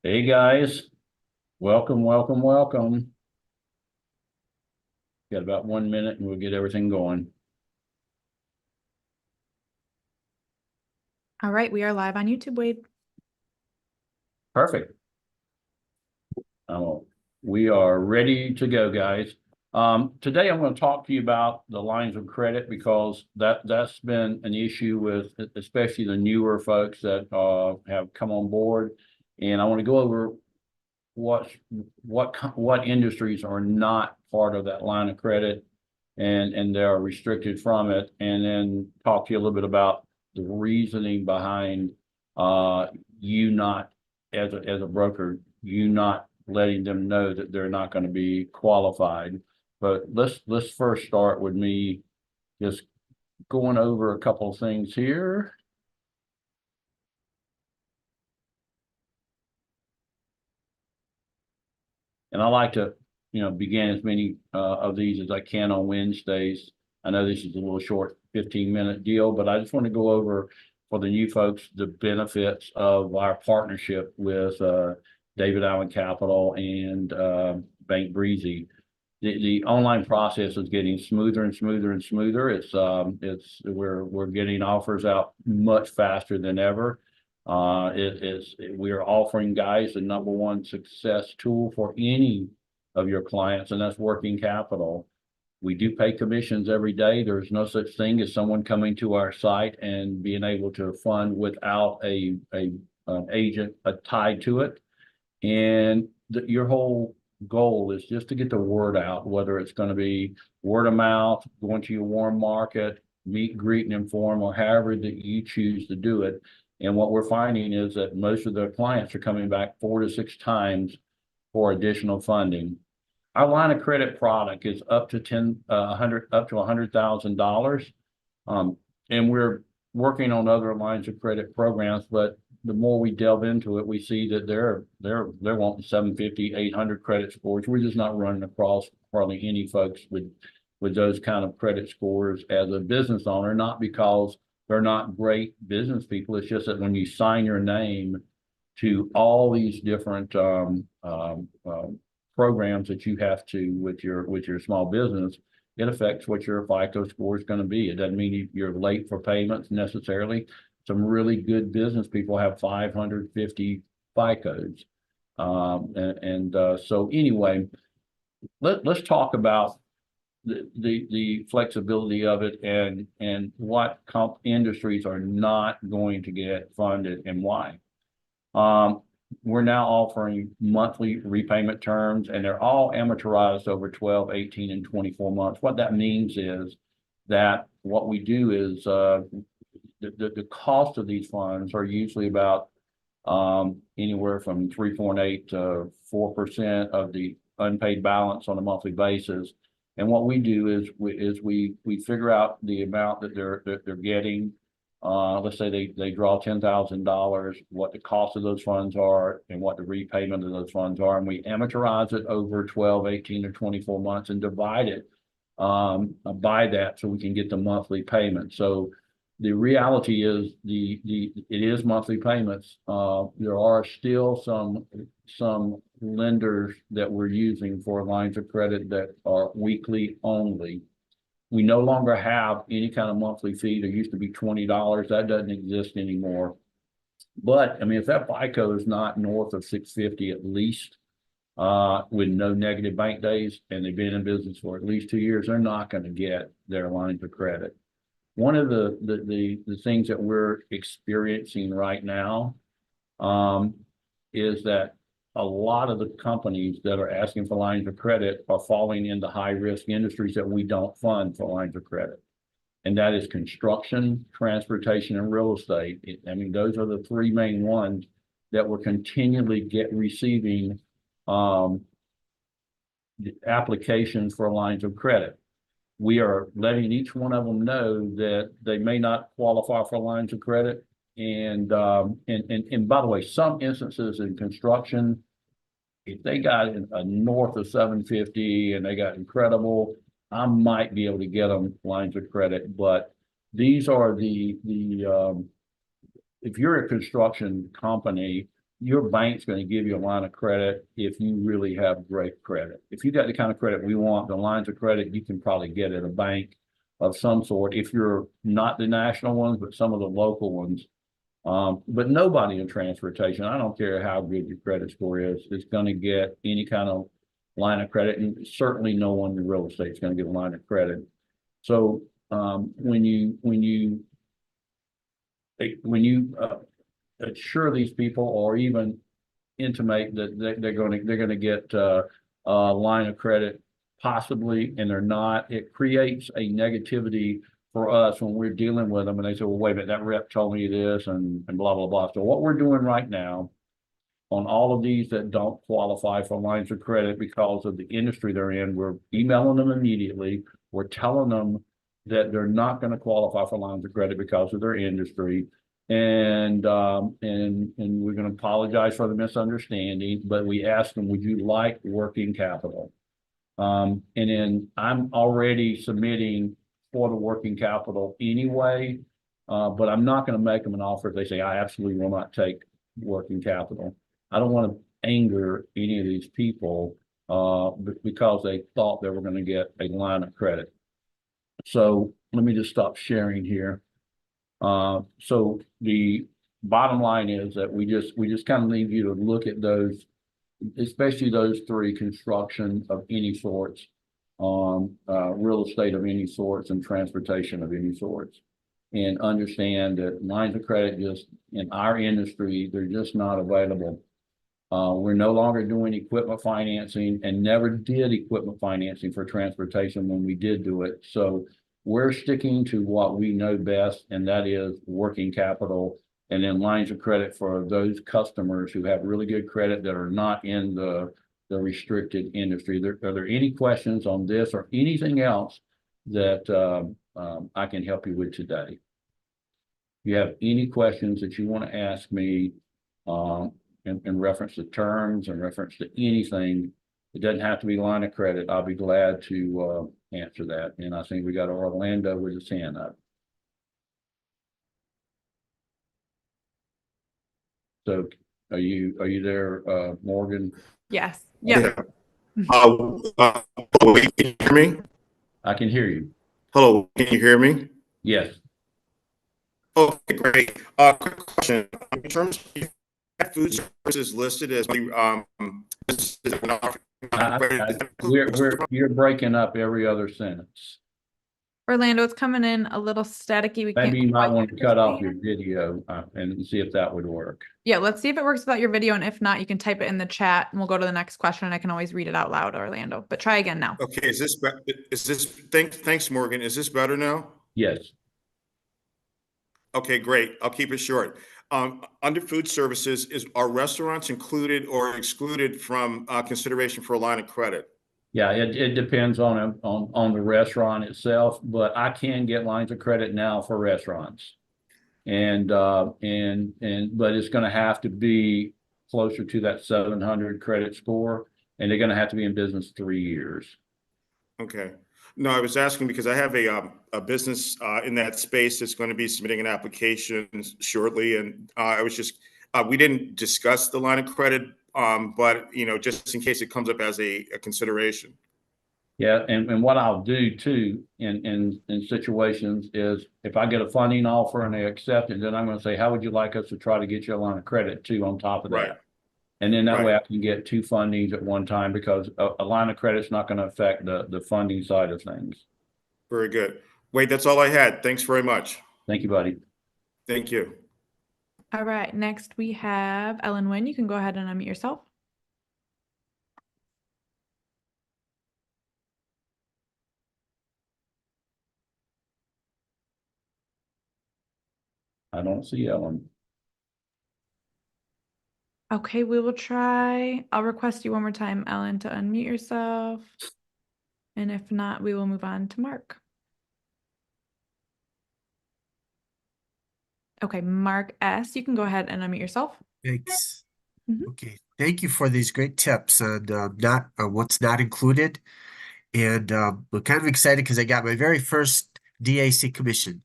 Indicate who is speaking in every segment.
Speaker 1: Hey guys, welcome, welcome, welcome. Got about 1 minute and we'll get everything going.
Speaker 2: All right, we are live on YouTube, Wade.
Speaker 1: Perfect. We are ready to go, guys. Today I'm going to talk to you about the lines of credit because that's been an issue with especially the newer folks that have come on board, and I want to go over what industries are not part of that line of credit and they are restricted from it, and then talk to you a little bit about the reasoning behind you not as a broker, you not letting them know that they're not going to be qualified. But let's first start with me just going over a couple of things here. And I like to, begin as many of these as I can on Wednesdays. I know this is a little short 15-minute deal, but I just want to go over for the new folks the benefits of our partnership with David Allen Capital and Bank Breezy. The online process is getting smoother and smoother and smoother. We're getting offers out much faster than ever. We are offering guys the number one success tool for any of your clients, and that's working capital. We do pay commissions every day. There's no such thing as someone coming to our site and being able to fund without an agent tied to it. And your whole goal is just to get the word out, whether it's going to be word of mouth, going to your warm market, meet, greet, and inform, or however that you choose to do it. And what we're finding is that most of the clients are coming back 4 to 6 times for additional funding. Our line of credit product is up to $100,000. And we're working on other lines of credit programs, but the more we delve into it, we see that they're wanting 750, 800 credit scores. We're just not running across hardly any folks with those kind of credit scores as a business owner, not because they're not great business people. It's just that when you sign your name to all these different programs that you have to with your small business, it affects what your FICO score is going to be. It doesn't mean you're late for payments necessarily. Some really good business people have 550 FICOs. So anyway, let's talk about the flexibility of it and what industries are not going to get funded and why. We're now offering monthly repayment terms, and they're all amortized over 12, 18, and 24 months. What that means is that what we do is the cost of these funds are usually about anywhere from 3.8 to 4% of the unpaid balance on a monthly basis. And what we do is we figure out the amount that they're getting. Let's say they draw $10,000, what the cost of those funds are and what the repayment of those funds are. And we amortize it over 12, 18, or 24 months and divide it by that so we can get the monthly payment. So the reality is it is monthly payments. There are still some lenders that we're using for lines of credit that are weekly only. We no longer have any kind of monthly fee. There used to be $20. That doesn't exist anymore. But I mean, if that FICO is not north of 650 at least, with no negative bank days, and they've been in business for at least 2 years, they're not going to get their lines of credit. One of the things that we're experiencing right now is that a lot of the companies that are asking for lines of credit are falling into high-risk industries that we don't fund for lines of credit. And that is construction, transportation, and real estate. I mean, those are the 3 main ones that we're continually receiving applications for lines of credit. We are letting each one of them know that they may not qualify for lines of credit. And by the way, some instances in construction, if they got a north of 750 and they got incredible, I might be able to get them lines of credit. But these are if you're a construction company your bank's going to give you a line of credit if you really have great credit. If you got the kind of credit we want, the lines of credit you can probably get at a bank of some sort. If you're not the national ones, but some of the local ones. But nobody in transportation, I don't care how good your credit score is going to get any kind of line of credit, and certainly no one in real estate is going to get a line of credit. So when you assure these people, or even intimate that they're going to get a line of credit possibly, and they're not, it creates a negativity for us when we're dealing with them, and they say, well, wait a minute, that rep told me this, and blah, blah, blah. So what we're doing right now on all of these that don't qualify for lines of credit because of the industry they're in, we're emailing them immediately. We're telling them that they're not going to qualify for lines of credit because of their industry. And we're going to apologize for the misunderstanding, but we ask them, would you like working capital? And then I'm already submitting for the working capital anyway, but I'm not going to make them an offer if they say, I absolutely will not take working capital. I don't want to anger any of these people because they thought they were going to get a line of credit. So let me just stop sharing here. So the bottom line is that we just kind of leave you to look at those, especially those three: construction of any sorts, real estate of any sorts, and transportation of any sorts. And understand that lines of credit just in our industry, they're just not available. We're no longer doing equipment financing, and never did equipment financing for transportation when we did do it. So we're sticking to what we know best, and that is working capital, and then lines of credit for those customers who have really good credit that are not in the restricted industry. Are there any questions on this or anything else that I can help you with today? If you have any questions that you want to ask me in reference to terms, in reference to anything, it doesn't have to be line of credit. I'll be glad to answer that. And I think we got Orlando with his hand up. So are you there, Morgan?
Speaker 2: Yes. Yeah.
Speaker 3: Hello, can you hear me?
Speaker 1: I can hear you.
Speaker 3: Hello, can you hear me?
Speaker 1: Yes.
Speaker 3: Okay, great. Quick question. In terms of food services listed as
Speaker 1: You're breaking up every other sentence.
Speaker 2: Orlando, it's coming in a little staticky. We can't
Speaker 1: Maybe you might
Speaker 2: quite
Speaker 1: want to cut off your
Speaker 2: understand.
Speaker 1: video and see if that would work.
Speaker 2: Yeah, let's see if it works without your video, and if not, you can type it in the chat and we'll go to the next question. I can always read it out loud, Orlando, but try again now.
Speaker 3: Okay, thanks, Morgan. Is this better now?
Speaker 1: Yes.
Speaker 3: Okay, great. I'll keep it short. Under food services, are restaurants included or excluded from consideration for a line of credit?
Speaker 1: Yeah, it depends on the restaurant itself, but I can get lines of credit now for restaurants. And but it's going to have to be closer to that 700 credit score, and they're going to have to be in business 3 years.
Speaker 3: Okay. No, I was asking because I have a business in that space that's going to be submitting an application shortly, and I was just we didn't discuss the line of credit, but just in case it comes up as a consideration.
Speaker 1: Yeah, and what I'll do too in situations is if I get a funding offer and they accept it, then I'm going to say, how would you like us to try to get you a line of credit too on top of that?
Speaker 3: Right.
Speaker 1: And then that
Speaker 3: Right.
Speaker 1: way I can get 2 fundings at one time, because a line of credit is not going to affect the funding side of things.
Speaker 3: Very good. Wait, that's all I had. Thanks very much.
Speaker 1: Thank you, buddy.
Speaker 3: Thank you.
Speaker 2: All right, next we have Ellen Wynn. You can go ahead and unmute yourself.
Speaker 1: I don't see Ellen.
Speaker 2: Okay, we will try. I'll request you one more time, Ellen, to unmute yourself. And if not, we will move on to Mark. Okay, Mark S., you can go ahead and unmute yourself.
Speaker 4: Thanks.
Speaker 2: Mhm.
Speaker 4: Okay, thank you for these great tips on what's not included. And I'm kind of excited because I got my very first DAC commission.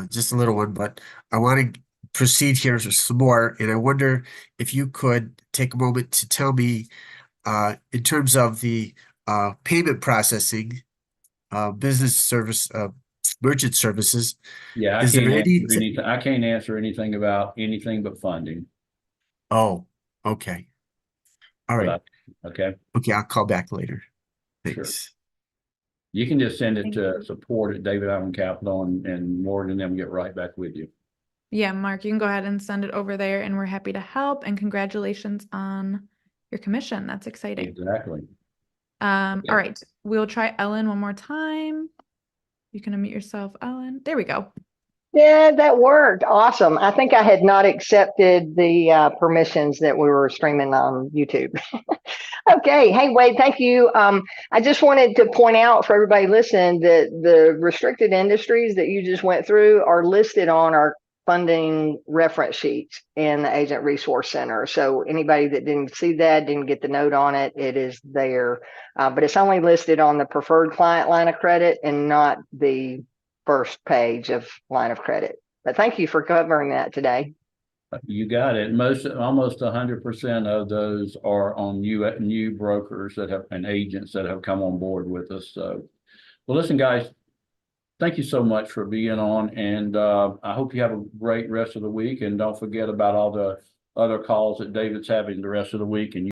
Speaker 4: Just a little one, but I want to proceed here with some more, and I wonder if you could take a moment to tell me, in terms of the payment processing, business service, merchant services,
Speaker 1: Yeah,
Speaker 4: is there any?
Speaker 1: I can't answer anything about anything but funding.
Speaker 4: Oh, okay. All right.
Speaker 1: Okay,
Speaker 4: Okay, I'll call back later.
Speaker 1: Sure.
Speaker 4: Thanks.
Speaker 1: you can just send it
Speaker 2: Thank
Speaker 1: to
Speaker 2: you.
Speaker 1: support at David Allen Capital and Morgan and them get right back with you.
Speaker 2: Yeah, Mark, you can go ahead and send it over there and we're happy to help, and congratulations on your commission. That's exciting.
Speaker 1: Exactly.
Speaker 2: All
Speaker 1: Yeah.
Speaker 2: right, we'll try Ellen one more time. You can unmute yourself, Ellen. There we go.
Speaker 5: Yeah, that worked. Awesome. I think I had not accepted the permissions that we were streaming on YouTube. Okay. Hey, Wade, thank you. I just wanted to point out for everybody listening that the restricted industries that you just went through are listed on our funding reference sheets in the Agent Resource Center. So anybody that didn't see that, didn't get the note on it, it is there. But it's only listed on the preferred client line of credit and not the first page of line of credit. But thank you for covering that today.
Speaker 1: You got it. Almost 100% of those are on new brokers and agents that have come on board with us. So, well, listen, guys, thank you so much for being on, and I hope you have a great rest of the week. And don't forget about all the other calls that David's having the rest of the week. And